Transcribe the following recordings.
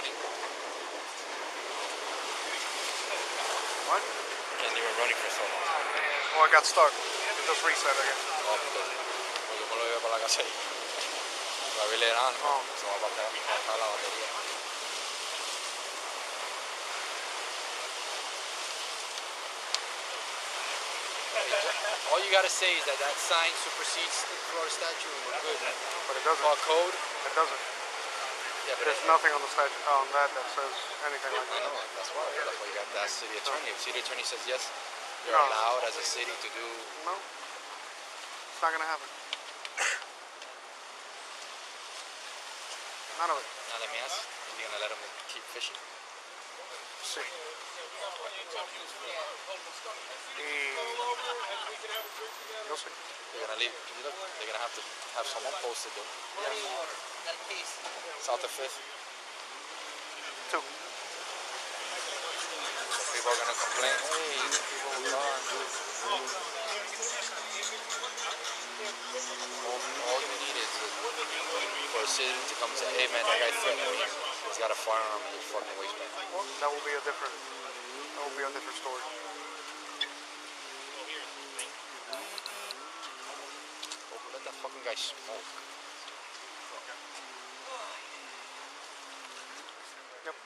running. What? Can't leave it running for so long. Oh, I got stuck. It just reset again. Oh, because yo me lo llevé para la casa y la vi leer se va a bajar la batería. All you gotta say is that sign supersedes the Florida statute and we're good. But it doesn't. Call code. It doesn't. Yeah, but there's nothing on the statute that says anything like that. I know. That's why you got that city attorney. If city attorney says yes, you're allowed as a city to do. No. It's not gonna happen. None of it. Now let me ask. Are you gonna let them keep fishing? Sí. You'll see. They're gonna leave. They're gonna have to have someone posted though. South of 5th. 2. People are gonna complain. Hey, people gone. All you need is for a citizen to come and say, hey man, that guy threatened me. He's got a firearm in his fucking waistband. Well, that will be a different story. Oh, let that fucking guy smoke. Yep.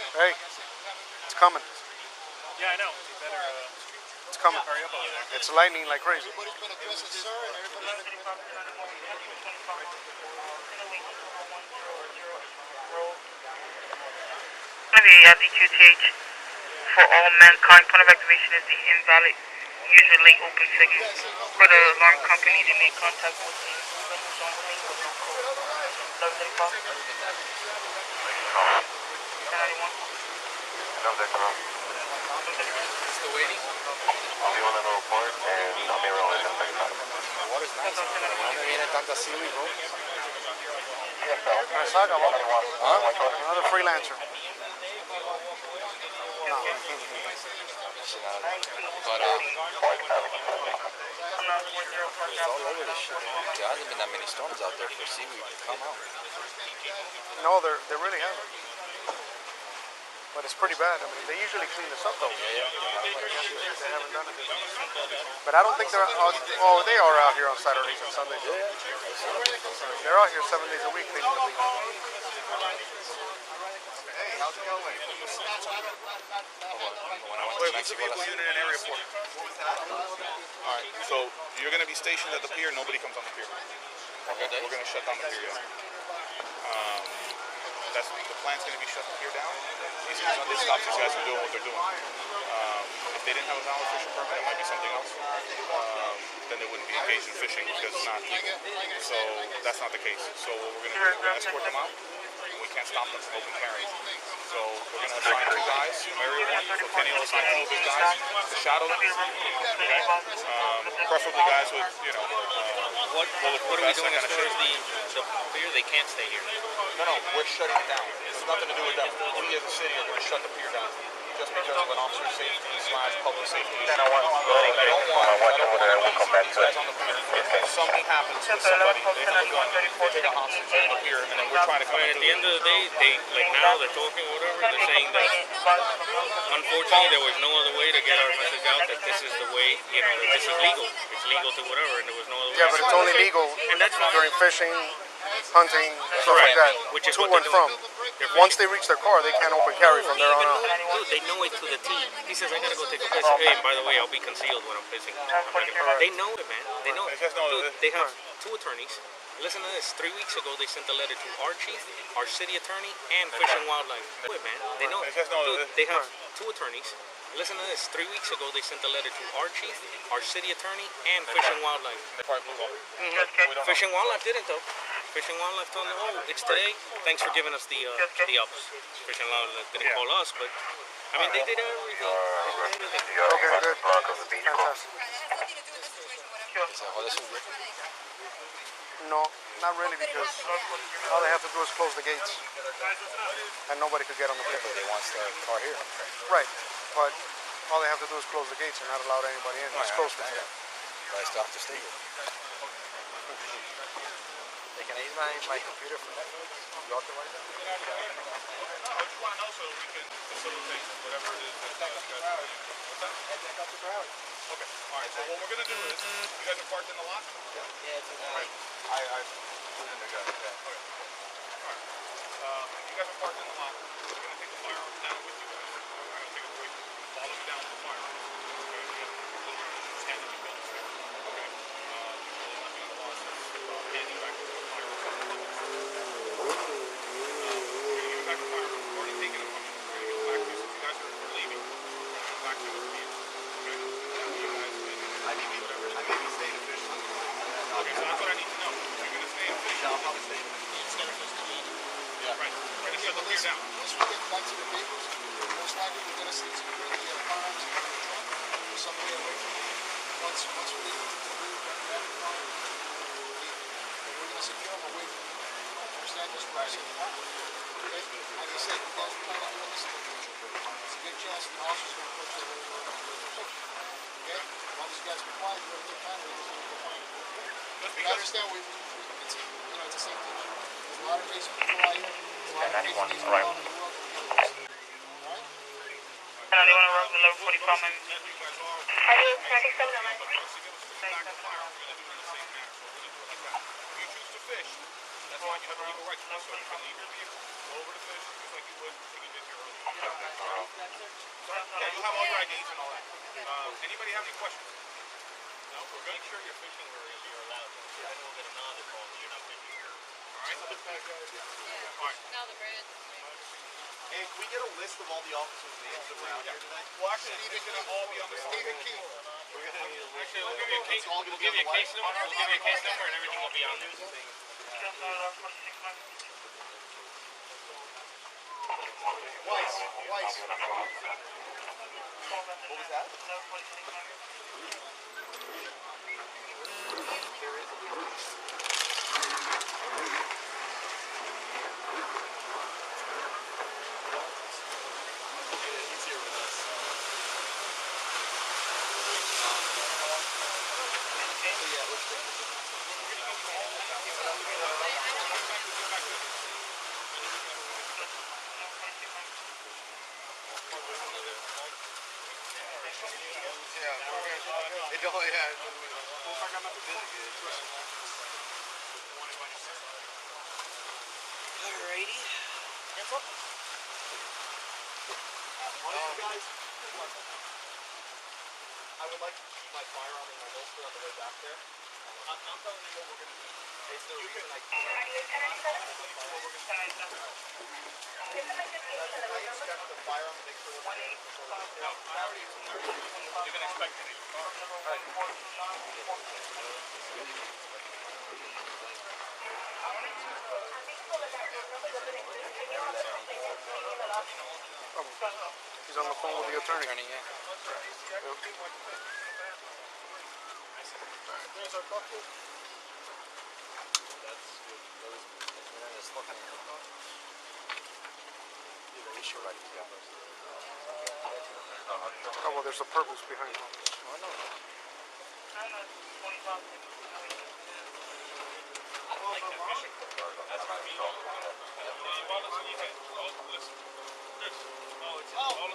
Hey, it's coming. Yeah, I know. It's coming. Hurry up over there. It's lightning like crazy. QTH for all mankind. Point of activation is the invalid, usually open signal. For the alarm company, they make contact with the windows on scene with no code. 1135. 1091. Still waiting? I'll be on the report and I'll be around in 10:35. Water's nice. No viene tanta seaweed, bro. Another freelancer. No. But it's all over this shit. There hasn't been that many storms out there for seaweed to come out. No, there really hasn't. But it's pretty bad. I mean, they usually clean this up though. Yeah, yeah. But I guess they haven't done it. But I don't think they're out. Oh, they are out here on Saturdays and Sundays. Yeah. They're out here 7 days a week cleaning the beach. Hey, how's it going? Wait, what's the vehicle unit and area for? Alright, so you're going to be stationed at the pier, nobody comes on the pier. Okay, we're going to shut down the pier, yeah. The plan's going to be shut the pier down. These Sunday stops, these guys are doing what they're doing. If they didn't have a valid fishing permit, it might be something else. Then they wouldn't be engaged in fishing because it's not legal. So that's not the case. So what we're going to do is we're going to escort them out. We can't stop them from open carry. So we're going to assign 2 guys from area 1. So Kenny will assign 2 of his guys to shadow them. Okay? Preferably guys with, What are we doing as far as the pier? They can't stay here. No, we're shutting it down. It's nothing to do with them. We as a city are going to shut the pier down. Just because of an officer's safety / public safety issue. Then I want loading I don't case. want Over there, we'll come back these to guys it. on the pier. If something happens to somebody, they have a gun, they take a hostage on the pier, and then we're trying to come I mean, in at the end of the day, now they're talking or whatever. They're saying that unfortunately there was no other way to get our message out that this is the way. That this is legal. It's legal to whatever, and there was no other way. Yeah, but it's only legal And that's fine. during fishing, hunting, stuff like that. Which is To what and they're from. doing. Once they reach their car, they can't open carry from there on out. Dude, they know it to the T. He says, I gotta go take a piss. Hey, and by the way, I'll be concealed when I'm pissing. They know it, man. They know it. Dude, they have 2 attorneys. Listen to this. 3 weeks ago, they sent a letter to our chief, our city attorney, and Fish and Wildlife. They know it, man. They know it. Dude, they have 2 attorneys. Listen to this. 3 weeks ago, they sent a letter to our chief, our city attorney, and Fish and Wildlife. They probably blew up. Fish and Wildlife didn't, though. Fish and Wildlife told them, oh, it's today. Thanks for giving us the ups. Fish and Wildlife didn't call us, but I mean, they did everything. Okay, good. Fantastic. No, not really, because all they have to do is close the gates, and nobody could get on the pier. But they want the car here. Right, but all they have to do is close the gates and not allow anybody in. It's closed for them. Nice Dr. Steve. Hey, can I use my computer for that? You authorize that? Okay, alright, so what we're going to do is, you guys are parked in the lot? Yeah, it's Alright, you guys are parked in the lot. We're going to take the firearms down with you guys. I'm going to take it away from you. Follow you down to the firearms. Okay, stand in your building, sir. Okay, usually nothing on the law says hand you back to the firearms. We're going to give you back the firearms. We've already taken it from you. We're going to give it back to you. Since you guys are leaving, we're going to give it back to you. Okay? I may be staying official. Okay, so that's what I need to know. You're going to stay in fish. Yeah, I'll probably stay. Yeah, right. Right if you have the pier down. Once we get back to the vehicles, most likely we're going to see security firearms in the truck or somebody away from me. Once we leave the vehicle, we're going to secure them away from me. Understand? Just for our safety. Okay? Like I said, you guys plan on doing this in the future. It's a good chance the officers are going to put you in the okay? As long as you guys comply, you're going to get found. You understand? It's a safety issue. There's a lot of cases people out here. There's a lot of cases all over the world. Alright? And they want to run the level 45 man. That's why you have a legal right to do so. You can leave your vehicle, go over to fish, just like you would if you did here earlier. Yeah, you have all your IDs and all that. Anybody have any questions? No, we're going to make sure you're fishing where you're allowed. I don't get another call. You're not fishing here. All right? All right. Now the bridge. Hey, can we get a list of all the officers' names that were out here today? Well, actually, it's going to all be on the phone. We're gonna need a list. Actually, we'll give you a case. We'll give you a case number. We'll give you a case number, and everything will be on there. Weiss. What was that? He's here with us. Oh, yeah. Alrighty. That's up. One of you guys, I would like to keep my firearm in my holster on the way back there. I'm telling you what we're going to do. It's the reason I can't. I inspect the firearm and make sure we're not getting before we get there. I already you're going to inspect it in your car. He's on the phone with the attorney. Attorney, yeah. There's our bucket. Oh, well, there's a purpose behind it.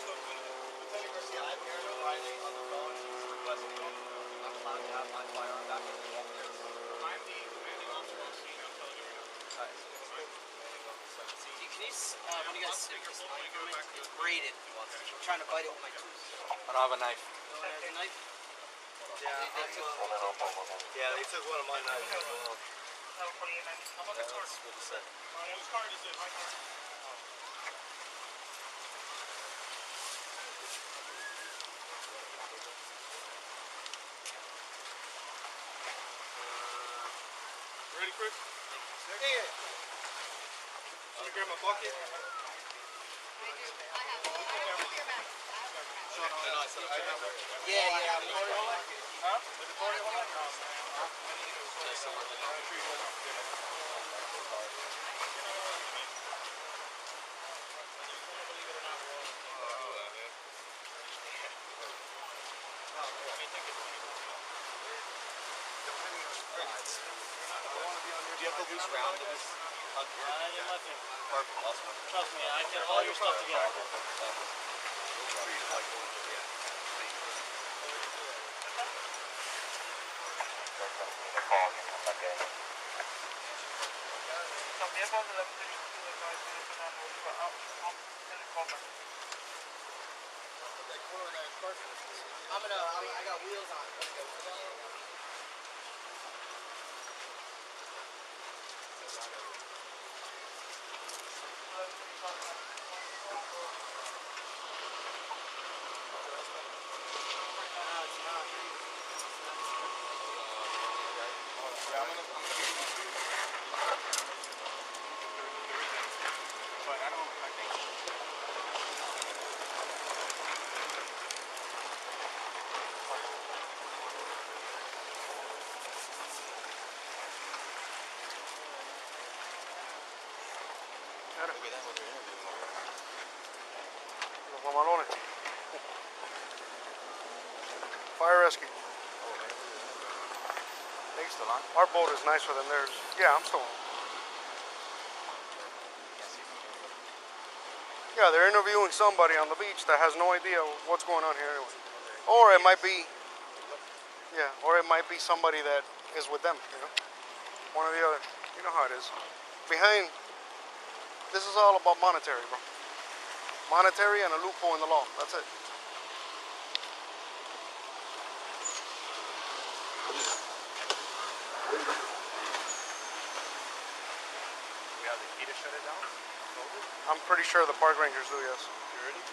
Lieutenant Garcia, I'm here Friday on the phone. He's requesting I'm allowed to have my firearm back in the office. I'm the commanding officer on scene. I'm telling you right now. Can you, when you guys sit this knife from it, it's braided. I'm trying to bite it with my tooth. I don't have a knife. No one has a knife? Yeah, they took one of my knives as well. How about the card? Whose card is this? My card. Ready, Chris? Yeah. Let me grab my bucket. Yeah. Huh? Is it 40 on that? Do you have the loose round in this? I didn't let him. Perfect. Awesome. Trust me, I get all your stuff together. I got wheels on. Let's go. Los mamalones. Fire rescue. Are you still on? Our boat is nicer than theirs. Yeah, I'm still on. Yeah, they're interviewing somebody on the beach that has no idea what's going on here anyway. Or it might be, or it might be somebody that is with them, One or the other. You know how it is. Behind, this is all about monetary, bro. Monetary and a loophole in the law. That's it. We have the key to shut it down? I'm pretty sure the park rangers do, yes. Security?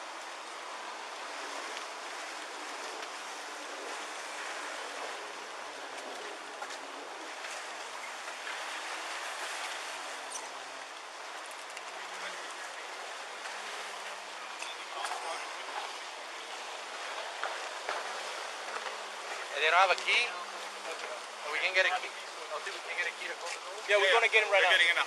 They don't have a key? We can get a key. I'll see if we can get a key to close the door. Yeah, we're going to get him right They're now. getting it now.